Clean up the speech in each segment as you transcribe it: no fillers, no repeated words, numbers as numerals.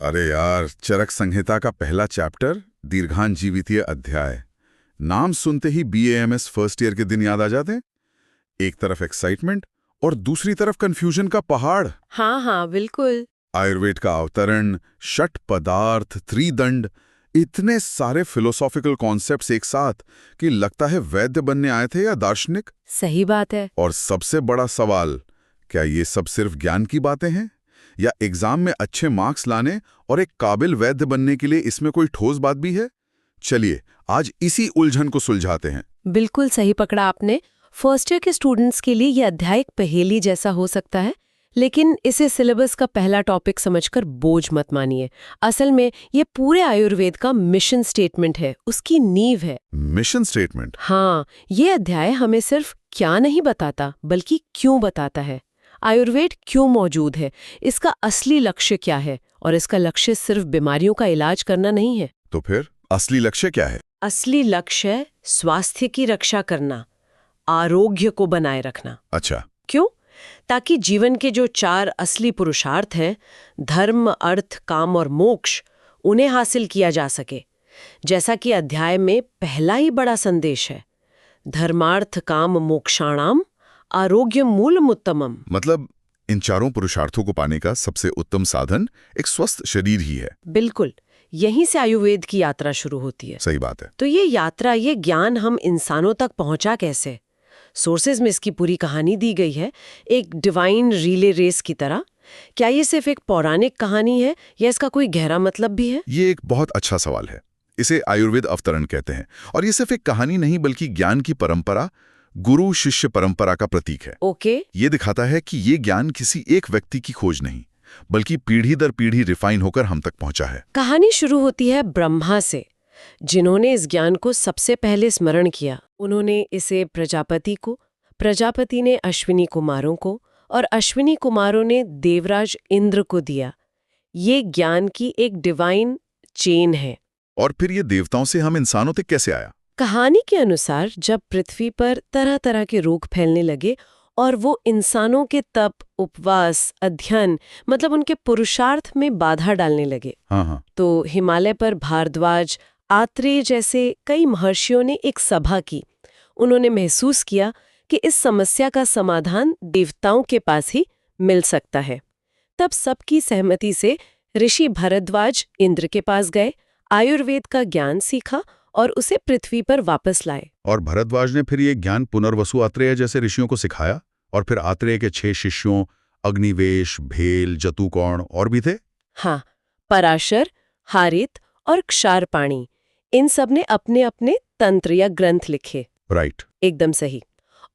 अरे यार, चरक संहिता का पहला चैप्टर दीर्घांजीवितीय अध्याय। नाम सुनते ही बीएएमएस फर्स्ट ईयर के दिन याद आ जाते हैं। एक तरफ एक्साइटमेंट और दूसरी तरफ कंफ्यूजन का पहाड़। हाँ हाँ बिल्कुल। आयुर्वेद का अवतरण, षट पदार्थ, त्रिदंड, इतने सारे फिलोसॉफिकल कॉन्सेप्ट्स एक साथ कि लगता है वैद्य बनने आए थे या दार्शनिक। सही बात है। और सबसे बड़ा सवाल, क्या ये सब सिर्फ ज्ञान की बातें हैं या एग्जाम में अच्छे मार्क्स लाने और एक काबिल वैद्य बनने के लिए इसमें कोई ठोस बात भी है? चलिए आज इसी उलझन को सुलझाते हैं। बिल्कुल सही पकड़ा आपने। फर्स्ट ईयर के स्टूडेंट्स के लिए ये अध्याय एक पहेली जैसा हो सकता है, लेकिन इसे सिलेबस का पहला टॉपिक समझकर बोझ मत मानिए। असल में ये पूरे आयुर्वेद का मिशन स्टेटमेंट है, उसकी नींव है। Mission statement? हाँ, ये अध्याय हमें सिर्फ क्या नहीं बताता बल्कि क्यों बताता है। आयुर्वेद क्यों मौजूद है, इसका असली लक्ष्य क्या है, और इसका लक्ष्य सिर्फ बीमारियों का इलाज करना नहीं है। तो फिर असली लक्ष्य क्या है? असली लक्ष्य है स्वास्थ्य की रक्षा करना, आरोग्य को बनाए रखना। अच्छा। क्यों? ताकि जीवन के जो 4 असली पुरुषार्थ हैं, धर्म, अर्थ, काम और मोक्ष, उन्हें हासिल किया जा सके। जैसा कि अध्याय में पहला ही बड़ा संदेश है, धर्मार्थ काम मोक्षाणाम आरोग्य मूलमुत्तमम। मतलब इन चारों पुरुषार्थों को पाने का सबसे उत्तम साधन एक स्वस्थ शरीर ही है। बिल्कुल, यहीं से आयुर्वेद की यात्रा शुरू होती है। सही बात है। तो ये यात्रा, ये ज्ञान हम इंसानों तक पहुंचा कैसे? सोर्सेज में इसकी पूरी कहानी दी गई है, एक डिवाइन रिले रेस की तरह। क्या ये सिर्फ एक पौराणिक कहानी है या इसका कोई गहरा मतलब भी है? ये एक बहुत अच्छा सवाल है। इसे आयुर्वेद अवतरण कहते हैं, और ये सिर्फ एक कहानी नहीं बल्कि ज्ञान की परंपरा, गुरु शिष्य परंपरा का प्रतीक है। ओके। ये दिखाता है कि ये ज्ञान किसी एक व्यक्ति की खोज नहीं, बल्कि पीढ़ी दर पीढ़ी रिफाइन होकर हम तक पहुंचा है। कहानी शुरू होती है ब्रह्मा से, जिन्होंने इस ज्ञान को सबसे पहले स्मरण किया। उन्होंने इसे प्रजापति को, प्रजापति ने अश्विनी कुमारों को, और अश्विनी कुमारों ने देवराज इंद्र को दिया। ये ज्ञान की एक डिवाइन चेन है। और फिर ये देवताओं से हम इंसानों तक कैसे आया? कहानी के अनुसार जब पृथ्वी पर तरह तरह के रोग फैलने लगे और वो इंसानों के तप, उपवास, अध्ययन, मतलब उनके पुरुषार्थ में बाधा डालने लगे, हाँ, तो हिमालय पर भारद्वाज, आत्रेय जैसे कई महर्षियों ने एक सभा की। उन्होंने महसूस किया कि इस समस्या का समाधान देवताओं के पास ही मिल सकता है। तब सबकी सहमति से ऋषि भरद्वाज इंद्र के पास गए, आयुर्वेद का ज्ञान सीखा और उसे पृथ्वी पर वापस लाए। और भरद्वाज ने फिर ये ज्ञान पुनर्वसु आत्रेय जैसे ऋषियों को सिखाया, और फिर आत्रेय के 6 शिष्यों अग्निवेश, भेल, जतुकौर्ण और भी थे। हाँ, पराशर, हारित और क्षारपाणी, इन सब ने अपने अपने तंत्र या ग्रंथ लिखे। राइट। एकदम सही।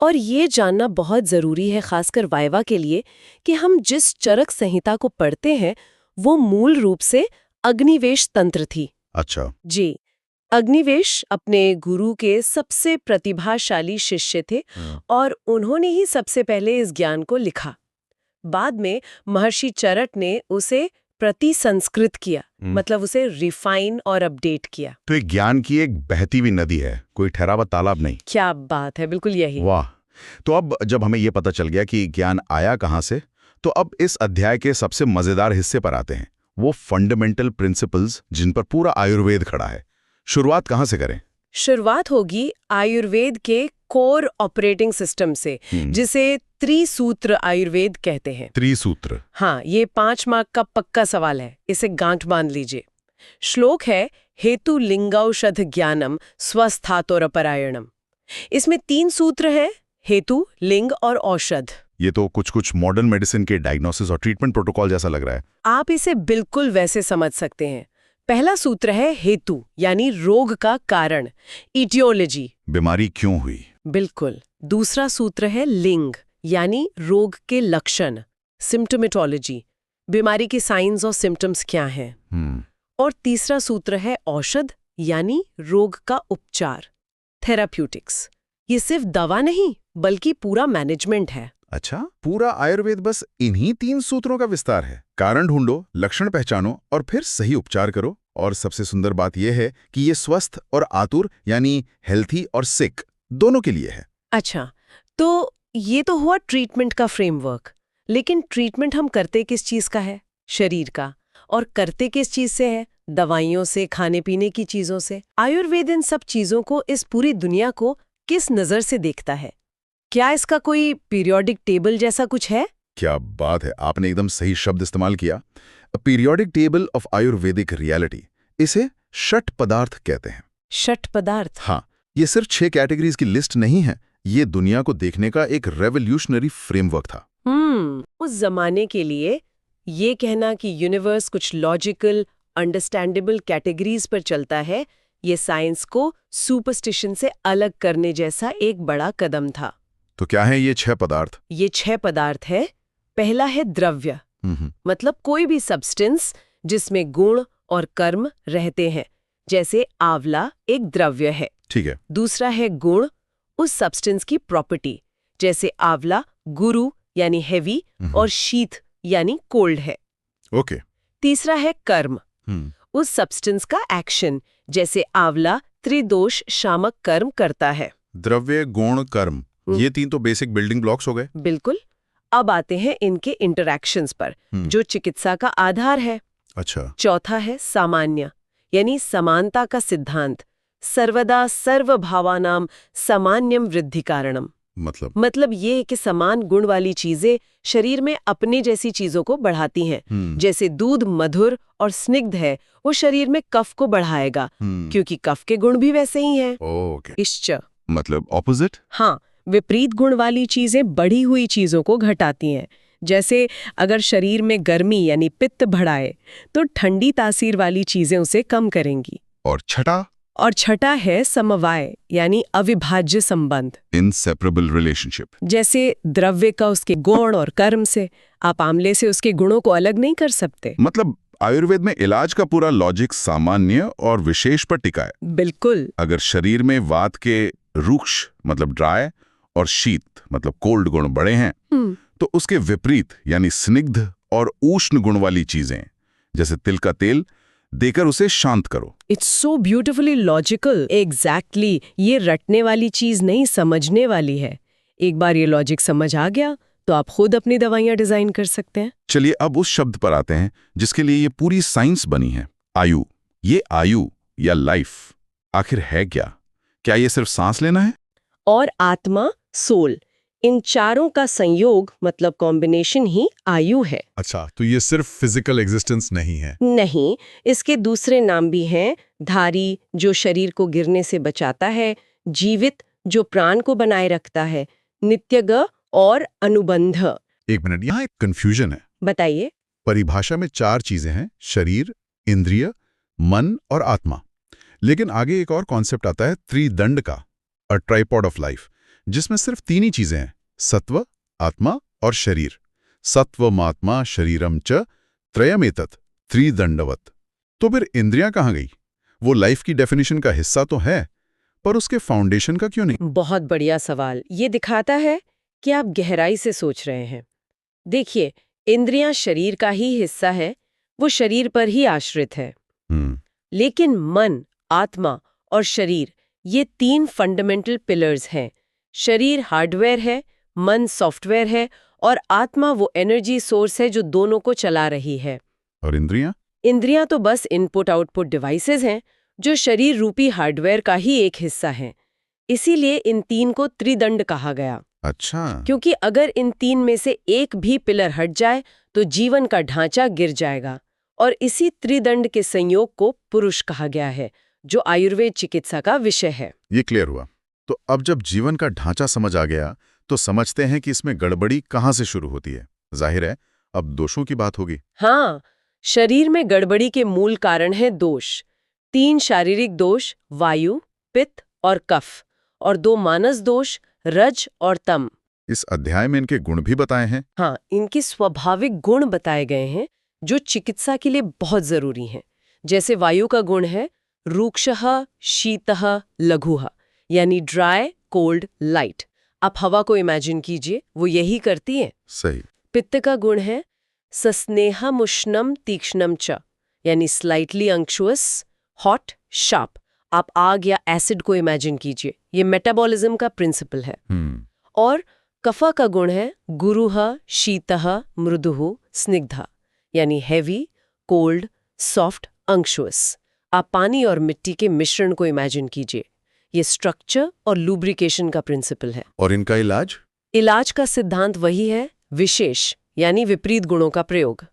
और ये जानना बहुत जरूरी है, खासकर वाइवा के लिए, कि हम जिस चरक संहिता को पढ़ते हैं वो मूल रूप से अग्निवेश तंत्र थी। अच्छा जी, अग्निवेश अपने गुरु के सबसे प्रतिभाशाली शिष्य थे और उन्होंने ही सबसे पहले इस ज्ञान को लिखा। बाद में महर्षि चरक ने उसे प्रतिसंस्कृत किया, मतलब उसे रिफाइन और अपडेट किया। तो एक ज्ञान की एक बहती हुई नदी है, कोई ठहरा हुआ तालाब नहीं। क्या बात है, बिल्कुल यही। वाह। तो अब जब हमें यह पता चल गया कि ज्ञान आया कहाँ से, तो अब इस अध्याय के सबसे मजेदार हिस्से पर आते हैं, वो फंडामेंटल प्रिंसिपल्स जिन पर पूरा आयुर्वेद खड़ा है। शुरुआत कहाँ से करें? शुरुआत होगी आयुर्वेद के कोर ऑपरेटिंग सिस्टम से, जिसे त्रिसूत्र आयुर्वेद कहते हैं। त्रिसूत्र? हाँ, ये 5 मार्क का पक्का सवाल है, इसे गांठ बांध लीजिए। श्लोक है हेतु लिंगौषध ज्ञानम स्वस्थातोरपरायणम। इसमें 3 सूत्र हैं, हेतु, लिंग और औषध। ये तो कुछ मॉडर्न मेडिसिन के डायग्नोसिस और ट्रीटमेंट प्रोटोकॉल जैसा लग रहा है। आप इसे बिल्कुल वैसे समझ सकते हैं। पहला सूत्र है हेतु, यानी रोग का कारण, इटियोलॉजी, बीमारी क्यों हुई। बिल्कुल। दूसरा सूत्र है लिंग, यानी रोग के लक्षण, सिम्टोमेटोलॉजी, बीमारी के साइंस और सिम्टम्स क्या हैं। और तीसरा सूत्र है औषध, यानी रोग का उपचार, थेराप्यूटिक्स। ये सिर्फ दवा नहीं बल्कि पूरा मैनेजमेंट है। अच्छा, पूरा आयुर्वेद बस इन्हीं 3 सूत्रों का विस्तार है। कारण ढूंढो, लक्षण पहचानो और फिर सही उपचार करो। और सबसे सुंदर बात यह है कि ये स्वस्थ और आतुर, यानी हेल्थी और सिक, दोनों के लिए है। अच्छा, तो ये तो हुआ ट्रीटमेंट का फ्रेमवर्क, लेकिन ट्रीटमेंट हम करते किस चीज का है? शरीर का। और करते किस चीज से है? दवाइयों से, खाने पीने की चीजों से। आयुर्वेद इन सब चीजों को, इस पूरी दुनिया को किस नजर से देखता है? क्या इसका कोई पीरियोडिक टेबल जैसा कुछ है? क्या बात है, आपने एकदम सही शब्द इस्तेमाल किया। Periodic table of Ayurvedic reality, इसे षट पदार्थ कहते हैं। षट पदार्थ? हाँ, ये सिर्फ 6 कैटेगरीज की लिस्ट नहीं है, ये दुनिया को देखने का एक रेवोल्यूशनरी फ्रेमवर्क था। उस जमाने के लिए ये कहना कि यूनिवर्स कुछ लॉजिकल, अंडरस्टैंडेबल कैटेगरीज पर चलता है, ये साइंस को सुपरस्टिशन से अलग करने जैसा एक बड़ा कदम था। तो क्या है ये 6 पदार्थ? ये 6 पदार्थ है। पहला है द्रव्य, मतलब कोई भी सब्सटेंस जिसमें गुण और कर्म रहते हैं, जैसे आंवला एक द्रव्य है। ठीक है। दूसरा है गुण, उस सब्सटेंस की प्रॉपर्टी, जैसे आंवला गुरु यानी हैवी और शीत यानी कोल्ड है। ओके। तीसरा है कर्म, उस सब्सटेंस का एक्शन, जैसे आंवला त्रिदोष शामक कर्म करता है। द्रव्य, गुण, कर्म, ये 3 तो बेसिक बिल्डिंग ब्लॉक्स हो गए। बिल्कुल। अब आते हैं इनके इंटरैक्शंस पर, जो चिकित्सा का आधार है। अच्छा। चौथा है सामान्य, यानी समानता का सिद्धांत, सर्वदा सर्वभावानां सामान्यम वृद्धि कारणम। मतलब ये कि समान गुण वाली चीजें शरीर में अपने जैसी चीजों को बढ़ाती हैं। जैसे दूध मधुर और स्निग्ध है, वो शरीर में कफ को बढ़ाएगा, क्योंकि कफ के गुण भी वैसे ही हैं। इश्च मतलब ऑपोजिट? हाँ, विपरीत गुण वाली चीजें बढ़ी हुई चीजों को घटाती हैं। जैसे अगर शरीर में गर्मी यानी पित्त बढ़ाए, तो ठंडी तासीर वाली चीजें उसे कम करेंगी। और छठा है समवाय, यानी अविभाज्य संबंध, इनसेपरेबल रिलेशनशिप। जैसे द्रव्य का उसके गुण और कर्म से, आप आंवले से उसके गुणों को अलग नहीं कर सकते। मतलब आयुर्वेद में इलाज का पूरा लॉजिक सामान्य और विशेष पर टिका है। बिल्कुल। अगर शरीर में वात के रुक्ष मतलब ड्राई और शीत मतलब कोल्ड गुण बढ़े हैं, तो उसके विपरीत यानी स्निग्ध और उष्ण गुण वाली चीजें, जैसे तिल का तेल, देकर उसे शांत करो। It's so beautifully logical. Exactly. ये रटने वाली चीज नहीं, समझने वाली है। एक बार ये लॉजिक समझ आ गया तो आप खुद अपनी दवाइयां डिजाइन कर सकते हैं। चलिए अब उस शब्द पर आते हैं जिसके लिए ये पूरी साइंस बनी है, आयु। ये आयु या लाइफ आखिर है क्या? क्या ये सिर्फ सांस लेना है? और आत्मा, सोल, इन चारों का संयोग मतलब कॉम्बिनेशन ही आयु है। अच्छा, तो ये सिर्फ फिजिकल एग्जिस्टेंस नहीं है? नहीं, इसके दूसरे नाम भी हैं। धारी, जो शरीर को गिरने से बचाता है, जीवित, जो प्राण को बनाए रखता है, नित्यग और अनुबंध। एक मिनट, यहाँ एक कंफ्यूजन है। बताइए। परिभाषा में 4 चीजें हैं, शरीर, इंद्रिय, मन और आत्मा। लेकिन आगे एक और कॉन्सेप्ट आता है त्रिदंड का, अ ट्राइपॉड ऑफ लाइफ, जिसमें सिर्फ 3 ही चीजें हैं, सत्व, आत्मा और शरीर। सत्वमात्मा शरीरम च त्रयमेतत् त्रिदंडवत। तो फिर इंद्रियां कहाँ गई? वो लाइफ की डेफिनेशन का हिस्सा तो है, पर उसके फाउंडेशन का क्यों नहीं? बहुत बढ़िया सवाल। ये दिखाता है कि आप गहराई से सोच रहे हैं। देखिए, इंद्रियां शरीर का ही हिस्सा है, वो शरीर पर ही आश्रित है। लेकिन मन, आत्मा और शरीर, ये 3 फंडामेंटल पिलर्स हैं। शरीर हार्डवेयर है, मन सॉफ्टवेयर है, और आत्मा वो एनर्जी सोर्स है जो दोनों को चला रही है। और इंद्रियां? इंद्रियां तो बस इनपुट आउटपुट डिवाइसेस हैं, जो शरीर रूपी हार्डवेयर का ही एक हिस्सा हैं। इसीलिए इन 3 को त्रिदंड कहा गया। अच्छा। क्योंकि अगर इन 3 में से एक भी पिलर हट जाए तो जीवन का ढांचा गिर जाएगा। और इसी त्रिदंड के संयोग को पुरुष कहा गया है, जो आयुर्वेद चिकित्सा का विषय है। ये क्लियर हुआ। तो अब जब जीवन का ढांचा समझ आ गया, तो समझते हैं कि इसमें गड़बड़ी कहाँ से शुरू होती है। जाहिर है अब दोषों की बात होगी। हाँ, शरीर में गड़बड़ी के मूल कारण है दोष। 3 शारीरिक दोष, वायु, पित्त और कफ, और 2 मानस दोष, रज और तम। इस अध्याय में इनके गुण भी बताए हैं। हाँ, इनके स्वाभाविक गुण बताए गए हैं जो चिकित्सा के लिए बहुत जरूरी हैं। जैसे वायु का गुण है रूक्षः शीतः लघुः, यानी ड्राई, कोल्ड, लाइट। आप हवा को इमेजिन कीजिए, वो यही करती है। सही। पित्त का गुण है सस्नेहमुष्णम तीक्ष्णम च, यानी स्लाइटली अंक्शुअस, हॉट, शार्प। आप आग या एसिड को इमेजिन कीजिए, ये मेटाबॉलिज्म का प्रिंसिपल है। और कफा का गुण है गुरुः शीतः मृदुः स्निग्धः, यानी हैवी, कोल्ड, सॉफ्ट, अंक्शुअस। आप पानी और मिट्टी के मिश्रण को इमेजिन कीजिए। ये स्ट्रक्चर और लुब्रिकेशन का प्रिंसिपल है। और इनका इलाज? इलाज का सिद्धांत वही है, विशेष यानी विपरीत गुणों का प्रयोग।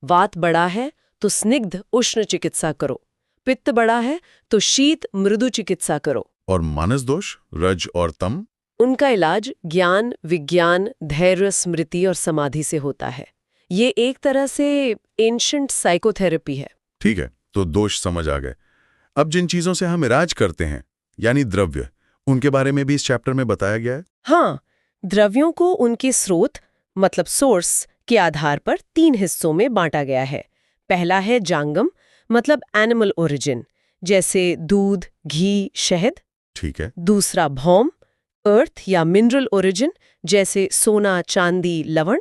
वात बड़ा है तो स्निग्ध उष्ण चिकित्सा करो, पित्त बड़ा है तो शीत मृदु चिकित्सा करो। और मानस दोष, रज और तम? उनका इलाज ज्ञान, विज्ञान, धैर्य, स्मृति और समाधि से होता है। ये एक तरह से एंशिएंट साइकोथेरेपी है। ठीक है, तो दोष समझ आ गए। अब जिन चीजों से हम इलाज करते हैं यानी द्रव्य, उनके बारे में भी इस चैप्टर में बताया गया है। हाँ, द्रव्यों को उनके स्रोत मतलब सोर्स के आधार पर 3 हिस्सों में बांटा गया है। पहला है जांगम मतलब एनिमल ओरिजिन, जैसे दूध, घी, शहद। ठीक है। दूसरा भौम, अर्थ या मिनरल ओरिजिन, जैसे सोना, चांदी, लवण।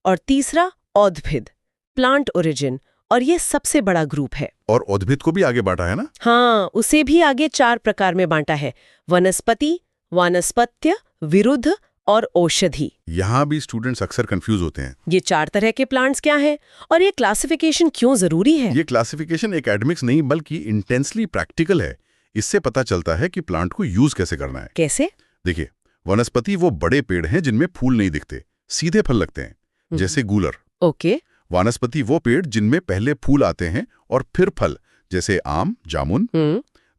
और तीसरा औद्भिद, प्लांट ओरिजिन, और ये सबसे बड़ा ग्रुप है। और औद्भिद को भी आगे बांटा है ना? हाँ, उसे भी आगे 4 प्रकार में बांटा है: वनस्पति, वानस्पत्य, विरुद्ध और औषधि। यहाँ भी स्टूडेंट्स अक्सर कंफ्यूज होते हैं। ये 4 तरह के प्लांट्स क्या हैं और ये क्लासिफिकेशन क्यों जरूरी है? ये क्लासिफिकेशन एकेडमिक्स नहीं बल्कि इंटेंसली प्रैक्टिकल है। इससे पता चलता है कि प्लांट को यूज कैसे करना है। कैसे? देखिए, वनस्पति वो बड़े पेड़ हैं जिनमें फूल नहीं दिखते, सीधे फल लगते हैं, जैसे गूलर। ओके। वानस्पति वो पेड़ जिनमें पहले फूल आते हैं और फिर फल, जैसे आम, जामुन।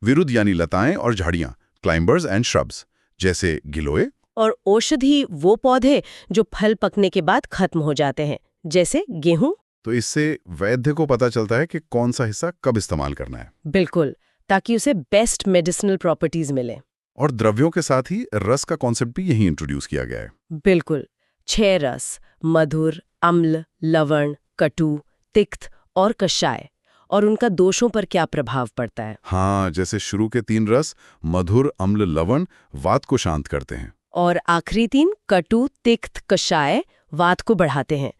विरुद्ध यानी लताएं और झाड़ियां, क्लाइंबर्स एंड श्रब्स, जैसे गिलोय। और औषधि वो पौधे जो फल पकने के बाद खत्म हो जाते हैं, जैसे गेहूं। तो इससे वैद्य को पता चलता है कि कौन सा हिस्सा कब इस्तेमाल करना है। बिल्कुल, ताकि उसे बेस्ट मेडिसिनल प्रॉपर्टीज मिले। और द्रव्यों के साथ ही रस का कॉन्सेप्ट भी यही इंट्रोड्यूस किया गया है। बिल्कुल, 6 रस: मधुर, अम्ल, लवण, कटु, तिक्त और कषाय। और उनका दोषों पर क्या प्रभाव पड़ता है? हाँ, जैसे शुरू के 3 रस मधुर, अम्ल, लवण वात को शांत करते हैं। और आखिरी 3 कटु, तिक्त, कषाय वात को बढ़ाते हैं।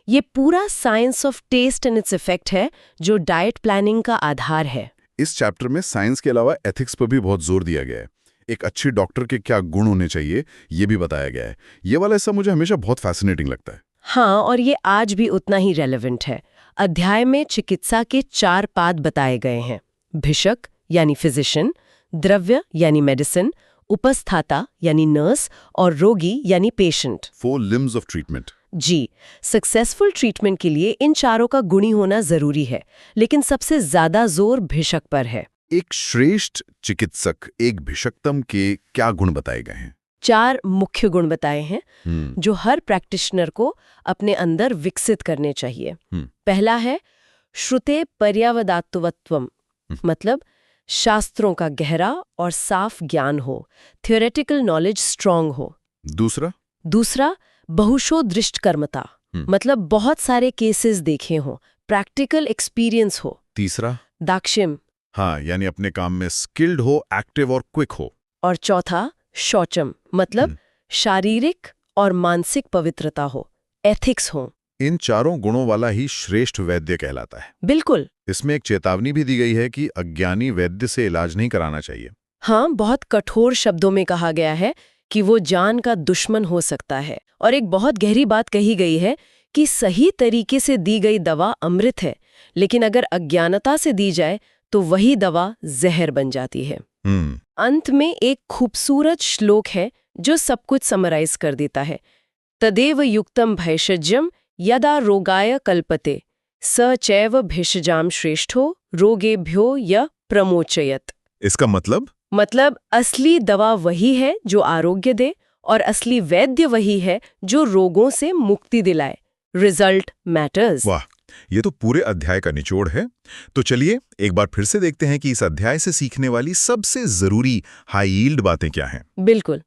ये पूरा science of taste and its effect है, जो डाइट प्लानिंग का आधार है। इस चैप्टर में साइंस के अलावा एथिक्स पर भी बहुत जोर दिया गया है। एक अच्छी डॉक्टर के क्या गुण होने चाहिए, ये भी बताया गया है। ये वाला हिस्सा मुझे हमेशा बहुत फैसिनेटिंग लगता है। हाँ, और ये आज भी उतना ही रेलेवेंट है। अध्याय में चिकित्सा के 4 पाद बताए गए हैं: भिषक यानी फिजिशियन, द्रव्य यानी मेडिसिन, उपस्थाता यानी नर्स, और रोगी यानी पेशेंट। 4 limbs of treatment. जी, सक्सेसफुल ट्रीटमेंट के लिए इन चारों का गुणी होना जरूरी है, लेकिन सबसे ज्यादा जोर भिषक पर है। एक श्रेष्ठ चिकित्सक, एक भिषक्तम के क्या गुण बताए गए हैं? 4 मुख्य गुण बताए हैं जो हर प्रैक्टिशनर को अपने अंदर विकसित करने चाहिए। पहला है श्रुते पर्यावदात्वत्वम, मतलब शास्त्रों का गहरा और साफ ज्ञान हो, थियोरेटिकल नॉलेज स्ट्रांग हो। दूसरा बहुशो दृष्टकर्मता, मतलब बहुत सारे केसेस देखे हों, प्रैक्टिकल एक्सपीरियंस हो। तीसरा दाक्षिम, हाँ, यानी अपने काम में स्किल्ड हो, एक्टिव और क्विक हो। और चौथा शौचम, मतलब शारीरिक और मानसिक पवित्रता हो, एथिक्स हो। इन चारों गुणों वाला ही श्रेष्ठ वैद्य कहलाता है। बिल्कुल। इसमें एक चेतावनी भी दी गई है कि अज्ञानी वैद्य से इलाज नहीं कराना चाहिए। हाँ, बहुत कठोर शब्दों में कहा गया है कि वो जान का दुश्मन हो सकता है। और एक बहुत गहरी बात कही गई है कि सही तरीके से दी गई दवा अमृत है, लेकिन अगर अज्ञानता से दी जाए तो वही दवा जहर बन जाती है। अंत में एक खूबसूरत श्लोक है जो सब कुछ समराइज कर देता है: तदेव युक्तम भैषज्यम यदा रोगाय कल्पते स चैव भिषजाम श्रेष्ठो रोगेभ्यो य प्रमोचयत। इसका मतलब असली दवा वही है जो आरोग्य दे, और असली वैद्य वही है जो रोगों से मुक्ति दिलाए। Result matters. वाह, ये तो पूरे अध्याय का निचोड़ है। तो चलिए एक बार फिर से देखते हैं कि इस अध्याय से सीखने वाली सबसे जरूरी हाई यील्ड बातें क्या हैं। बिल्कुल।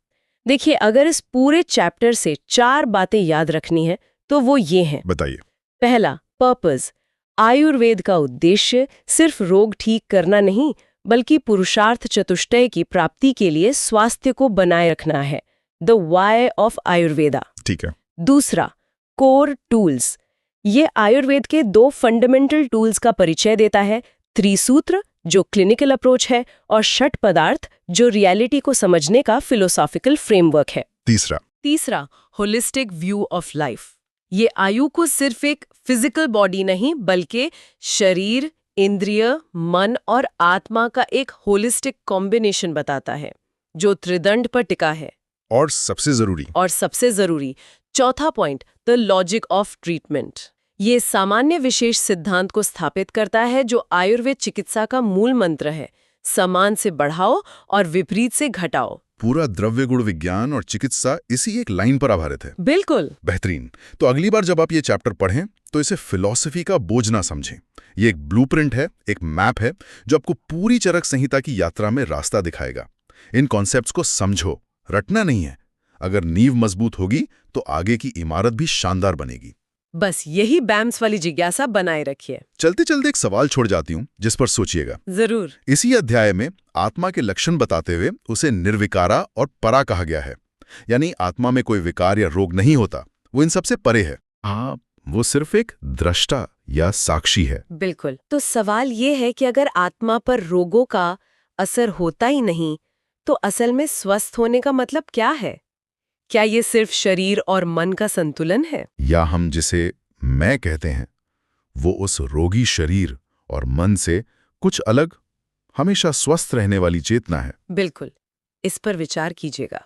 देखिए, अगर इस पूरे चैप्टर से 4 बातें याद रखनी है तो वो ये हैं। बताइए। पहला, पर्पस। आयुर्वेद का उद्देश्य सिर्फ रोग ठीक करना नहीं, बल्कि पुरुषार्थ चतुष्टय की प्राप्ति के लिए स्वास्थ्य को बनाए रखना है। The why of Ayurveda. ठीक है। दूसरा, कोर टूल्स। ये आयुर्वेद के 2 फंडामेंटल टूल्स का परिचय देता है: त्रिसूत्र जो क्लिनिकल अप्रोच है, और षट पदार्थ जो रियलिटी को समझने का फिलोसॉफिकल फ्रेमवर्क है। तीसरा, होलिस्टिक व्यू ऑफ लाइफ। ये आयु को सिर्फ एक फिजिकल बॉडी नहीं बल्कि शरीर, इंद्रिय, मन और आत्मा का एक होलिस्टिक कॉम्बिनेशन बताता है जो त्रिदंड पर टिका है। और सबसे जरूरी चौथा point, the logic of treatment. ये सामान्य विशेष सिद्धांत को स्थापित करता है जो आयुर्वेद चिकित्सा का मूल मंत्र है, समान से बढ़ाओ और विपरीत से घटाओ। पूरा द्रव्य गुण विज्ञान और चिकित्सा इसी एक लाइन पर आधारित है। बिल्कुल बेहतरीन। तो अगली बार जब आप ये चैप्टर पढ़ें तो इसे फिलॉसफी का बोझ ना समझें। ये एक ब्लूप्रिंट है, एक मैप है जो आपको पूरी चरक संहिता की यात्रा में रास्ता दिखाएगा। इन कॉन्सेप्ट्स को समझो, रटना नहीं है। अगर नींव मजबूत होगी तो आगे की इमारत भी शानदार बनेगी। बस यही बैम्स वाली जिज्ञासा बनाए रखिए। चलते चलते एक सवाल छोड़ जाती हूँ जिस पर सोचिएगा। जरूर। इसी अध्याय में आत्मा के लक्षण बताते हुए उसे निर्विकारा और परा कहा गया है, यानी आत्मा में कोई विकार या रोग नहीं होता, वो इन सबसे परे है। वो सिर्फ एक दृष्टा या साक्षी है। बिल्कुल। तो सवाल ये है कि अगर आत्मा पर रोगों का असर होता ही नहीं तो असल में स्वस्थ होने का मतलब क्या है? क्या ये सिर्फ शरीर और मन का संतुलन है, या हम जिसे मैं कहते हैं वो उस रोगी शरीर और मन से कुछ अलग, हमेशा स्वस्थ रहने वाली चेतना है? बिल्कुल। इस पर विचार कीजिएगा।